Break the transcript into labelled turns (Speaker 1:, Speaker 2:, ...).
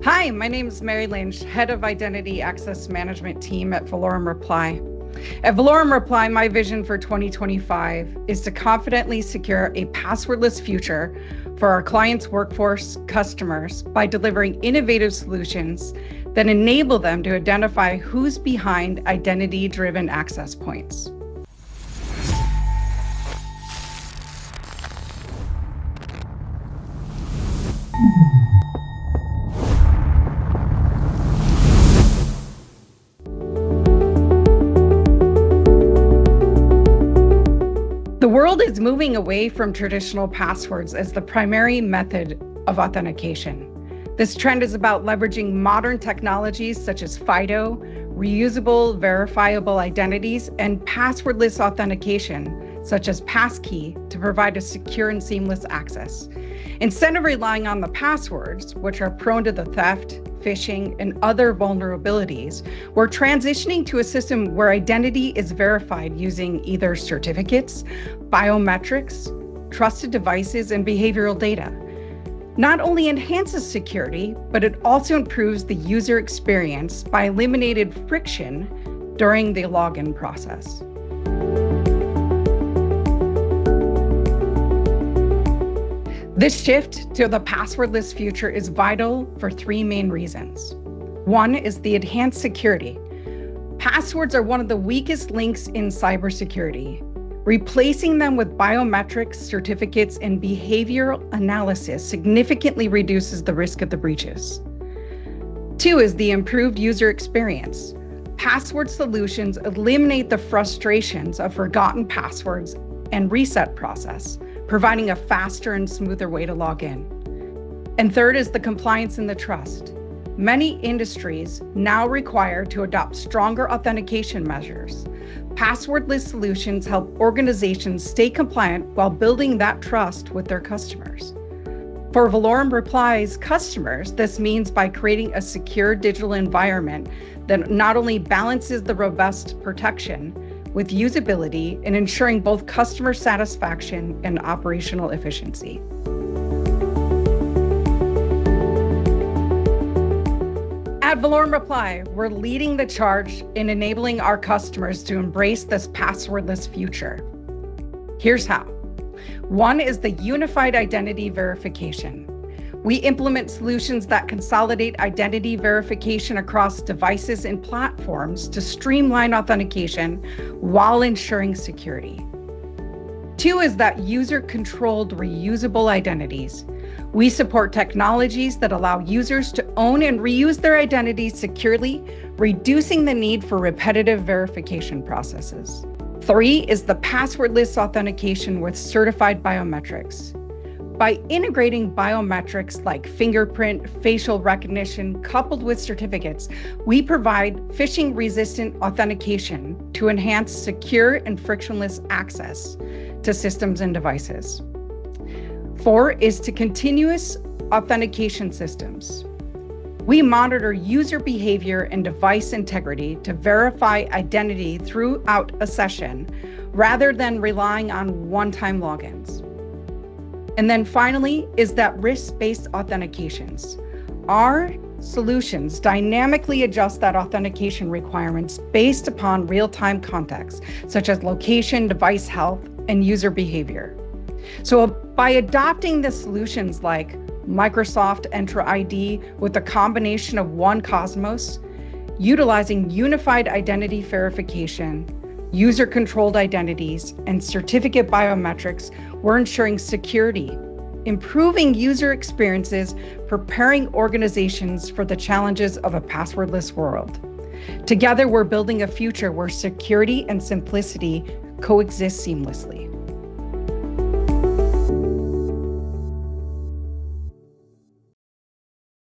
Speaker 1: Hi, my name is Mary Lynch, Head of Identity Access Management Team at Valorem Reply. At Valorem Reply, my vision for 2025 is to confidently secure a passwordless future for our clients' workforce customers by delivering innovative solutions that enable them to identify who's behind identity-driven access points. The world is moving away from traditional passwords as the primary method of authentication. This trend is about leveraging modern technologies such as FIDO, reusable, verifiable identities, and passwordless authentication, such as passkey, to provide a secure and seamless access. Instead of relying on the passwords, which are prone to the theft, phishing, and other vulnerabilities, we're transitioning to a system where identity is verified using either certificates, biometrics, trusted devices, and behavioral data. Not only enhances security, but it also improves the user experience by eliminating friction during the login process. This shift to the passwordless future is vital for three main reasons. One is the enhanced security. Passwords are one of the weakest links in cybersecurity. Replacing them with biometrics, certificates, and behavioral analysis significantly reduces the risk of the breaches. Two is the improved user experience. Password solutions eliminate the frustrations of forgotten passwords and reset process, providing a faster and smoother way to log in. And third is the compliance and the trust. Many industries now require to adopt stronger authentication measures. Passwordless solutions help organizations stay compliant while building that trust with their customers. For Valorem Reply's customers, this means by creating a secure digital environment that not only balances the robust protection with usability and ensuring both customer satisfaction and operational efficiency. At Valorem Reply, we're leading the charge in enabling our customers to embrace this passwordless future. Here's how. One is the unified identity verification. We implement solutions that consolidate identity verification across devices and platforms to streamline authentication while ensuring security. Two is that user-controlled reusable identities. We support technologies that allow users to own and reuse their identities securely, reducing the need for repetitive verification processes. Three is the passwordless authentication with certified biometrics. By integrating biometrics like fingerprint, facial recognition, coupled with certificates, we provide phishing-resistant authentication to enhance secure and frictionless access to systems and devices. Four is to continuous authentication systems. We monitor user behavior and device integrity to verify identity throughout a session rather than relying on one-time logins. And then finally is that risk-based authentications. Our solutions dynamically adjust that authentication requirements based upon real-time context, such as location, device health, and user behavior. So by adopting the solutions like Microsoft Entra ID with a combination of One Cosmos, utilizing unified identity verification, user-controlled identities, and certificate biometrics, we're ensuring security, improving user experiences, preparing organizations for the challenges of a passwordless world. Together, we're building a future where security and simplicity coexist seamlessly.